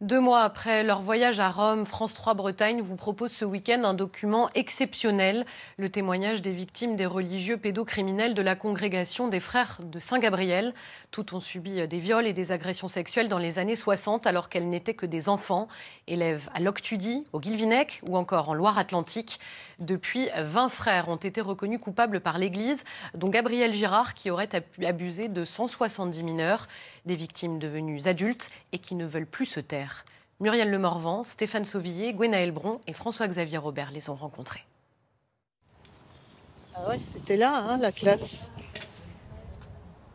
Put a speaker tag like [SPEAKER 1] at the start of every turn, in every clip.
[SPEAKER 1] 2 mois après leur voyage à Rome, France 3 Bretagne vous propose ce week-end un document exceptionnel, le témoignage des victimes des religieux pédocriminels de la congrégation des Frères de Saint-Gabriel. Toutes ont subi des viols et des agressions sexuelles dans les années 60 alors qu'elles n'étaient que des enfants, élèves à Loctudy, au Guilvinec ou encore en Loire-Atlantique. Depuis, 20 frères ont été reconnus coupables par l'Église, dont Gabriel Girard qui aurait abusé de 170 mineurs, des victimes devenues adultes et qui ne veulent plus se taire. Muriel Lemorvan, Stéphane Sauvillier, Gwenaël Bron et François-Xavier Robert les ont rencontrés.
[SPEAKER 2] Ah ouais, c'était là, la classe.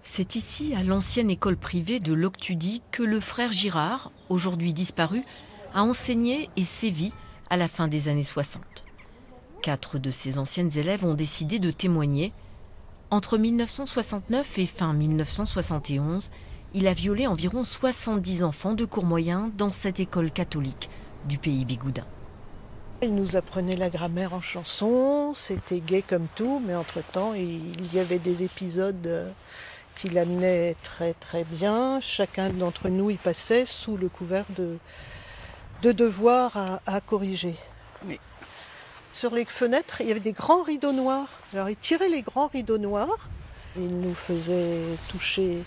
[SPEAKER 3] C'est ici, à l'ancienne école privée de Loctudy, que le frère Girard, aujourd'hui disparu, a enseigné et sévi à la fin des années 60. 4 de ses anciennes élèves ont décidé de témoigner. Entre 1969 et fin 1971, il a violé environ 70 enfants de cours moyen dans cette école catholique du pays bigoudin.
[SPEAKER 2] Il nous apprenait la grammaire en chanson, c'était gai comme tout, mais entre-temps, il y avait des épisodes qui l'amenaient très très bien. Chacun d'entre nous y passait sous le couvert de devoirs à corriger. Mais sur les fenêtres, il y avait des grands rideaux noirs. Alors il tirait les grands rideaux noirs, il nous faisait toucher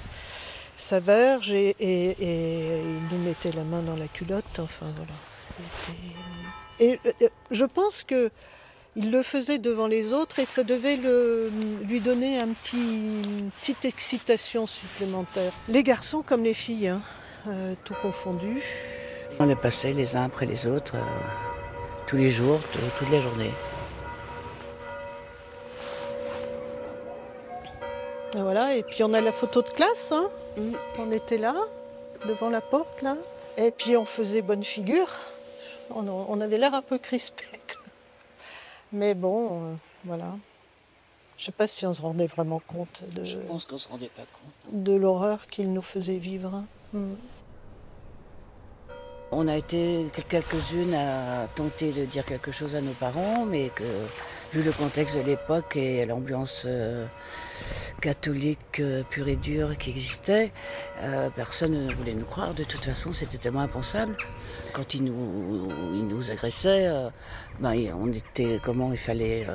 [SPEAKER 2] sa verge et il nous mettait la main dans la culotte. Enfin voilà. Et je pense que il le faisait devant les autres et ça devait lui donner une petite excitation supplémentaire. Les garçons comme les filles, tout confondu.
[SPEAKER 4] On les passait les uns après les autres, tous les jours, toute la journée.
[SPEAKER 2] Et voilà, et puis on a la photo de classe, On était là, devant la porte, là. Et puis on faisait bonne figure. On avait l'air un peu crispé. Mais bon, voilà. Je ne sais pas si on se rendait vraiment compte
[SPEAKER 4] Je pense qu'on ne se rendait pas compte.
[SPEAKER 2] De l'horreur qu'il nous faisait vivre.
[SPEAKER 4] On a été quelques-unes à tenter de dire quelque chose à nos parents, mais que, vu le contexte de l'époque et l'ambiance catholique pure et dure qui existait, personne ne voulait nous croire. De toute façon, c'était tellement impensable. Quand ils nous agressaient, on était comment il fallait.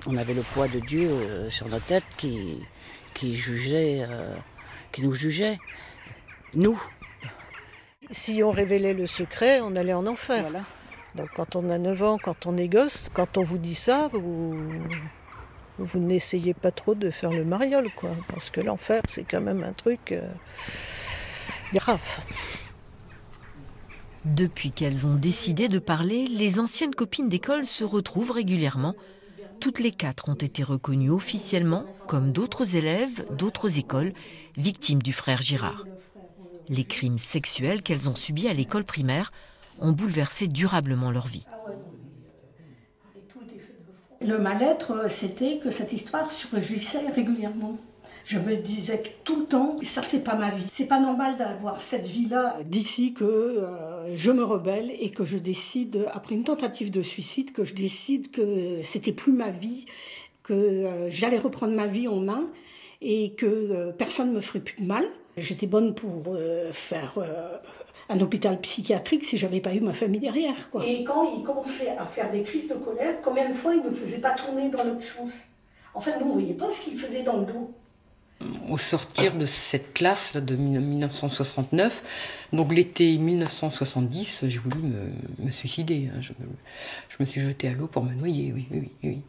[SPEAKER 4] On avait le poids de Dieu sur nos têtes qui jugeait, qui nous jugeait. Nous.
[SPEAKER 2] Si on révélait le secret, on allait en enfer.
[SPEAKER 4] Voilà.
[SPEAKER 2] Donc quand on a 9 ans, quand on est gosse, quand on vous dit ça, vous n'essayez pas trop de faire le mariole, quoi. Parce que l'enfer, c'est quand même un truc grave.
[SPEAKER 3] Depuis qu'elles ont décidé de parler, les anciennes copines d'école se retrouvent régulièrement. Toutes les 4 ont été reconnues officiellement, comme d'autres élèves, d'autres écoles, victimes du frère Girard. Les crimes sexuels qu'elles ont subis à l'école primaire ont bouleversé durablement leur vie.
[SPEAKER 5] Le mal-être, c'était que cette histoire surgissait régulièrement. Je me disais tout le temps, ça c'est pas ma vie. C'est pas normal d'avoir cette vie-là. D'ici que je me rebelle et que je décide, après une tentative de suicide, que je décide que c'était plus ma vie, que j'allais reprendre ma vie en main et que personne ne me ferait plus de mal. J'étais bonne pour faire un hôpital psychiatrique si j'avais pas eu ma famille derrière, quoi. Et quand il commençait à faire des crises de colère, combien de fois il ne faisait pas tourner dans l'autre sens? En fait, nous, on ne voyait pas ce qu'il faisait dans le dos.
[SPEAKER 6] Au sortir de cette classe de 1969, donc l'été 1970, j'ai voulu me suicider. Je me suis jetée à l'eau pour me noyer, oui.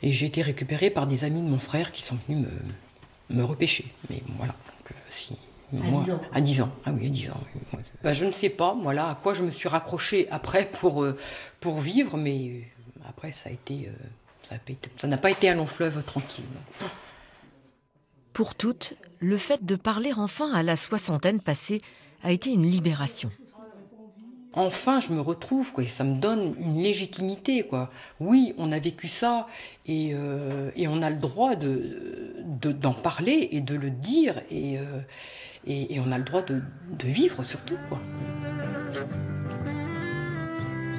[SPEAKER 6] Et j'ai été récupérée par des amis de mon frère qui sont venus me repêcher. Mais voilà. À 10 ans. Ah oui, à 10 ans. Oui. Je ne sais pas, à quoi je me suis raccrochée après pour vivre, mais après ça n'a pas été un long fleuve tranquille.
[SPEAKER 3] Pour toutes, le fait de parler enfin à la soixantaine passée a été une libération.
[SPEAKER 6] Enfin, je me retrouve, quoi, et ça me donne une légitimité, quoi. Oui, on a vécu ça, et on a le droit d'en parler et de le dire, et on a le droit de vivre surtout, quoi.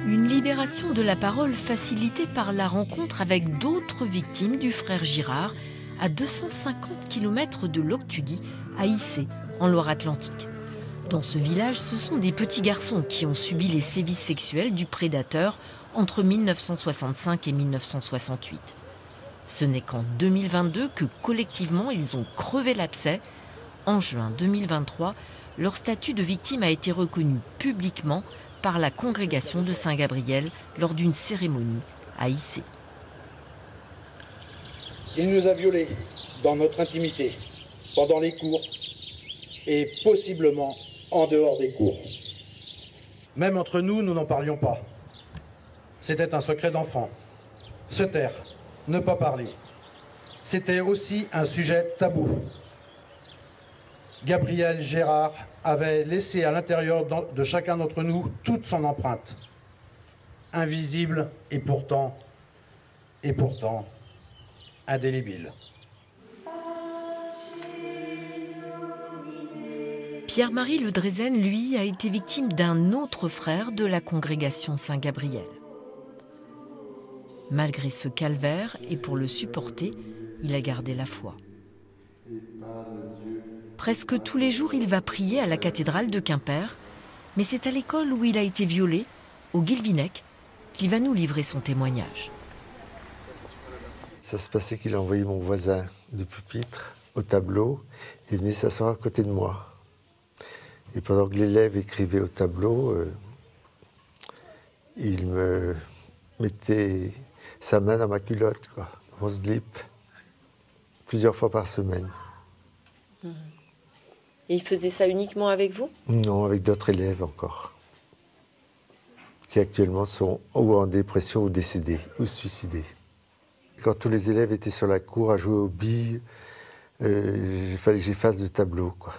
[SPEAKER 3] Une libération de la parole facilitée par la rencontre avec d'autres victimes du frère Girard à 250 km de Loctudy, à Issé, en Loire-Atlantique. Dans ce village, ce sont des petits garçons qui ont subi les sévices sexuels du prédateur entre 1965 et 1968. Ce n'est qu'en 2022 que collectivement ils ont crevé l'abcès. En juin 2023, leur statut de victime a été reconnu publiquement par la congrégation de Saint-Gabriel lors d'une cérémonie à Issy.
[SPEAKER 7] Il nous a violés dans notre intimité, pendant les cours et possiblement en dehors des cours.
[SPEAKER 8] Même entre nous, nous n'en parlions pas. C'était un secret d'enfant. Se taire, ne pas parler. C'était aussi un sujet tabou. Gabriel Gérard avait laissé à l'intérieur de chacun d'entre nous toute son empreinte. Invisible et pourtant indélébile.
[SPEAKER 3] Pierre-Marie Le Drezen, lui, a été victime d'un autre frère de la congrégation Saint-Gabriel. Malgré ce calvaire, et pour le supporter, il a gardé la foi. Presque tous les jours, il va prier à la cathédrale de Quimper, mais c'est à l'école où il a été violé, au Guilvinec, qu'il va nous livrer son témoignage.
[SPEAKER 9] Ça se passait qu'il a envoyé mon voisin de pupitre au tableau et venait s'asseoir à côté de moi. Et pendant que l'élève écrivait au tableau, il me mettait sa main dans ma culotte, quoi, mon slip, plusieurs fois par semaine.
[SPEAKER 10] Et il faisait ça uniquement avec vous?
[SPEAKER 9] Non, avec d'autres élèves encore, qui actuellement sont ou en dépression ou décédés, ou suicidés. Quand tous les élèves étaient sur la cour à jouer aux billes, il fallait que j'efface le tableau, quoi.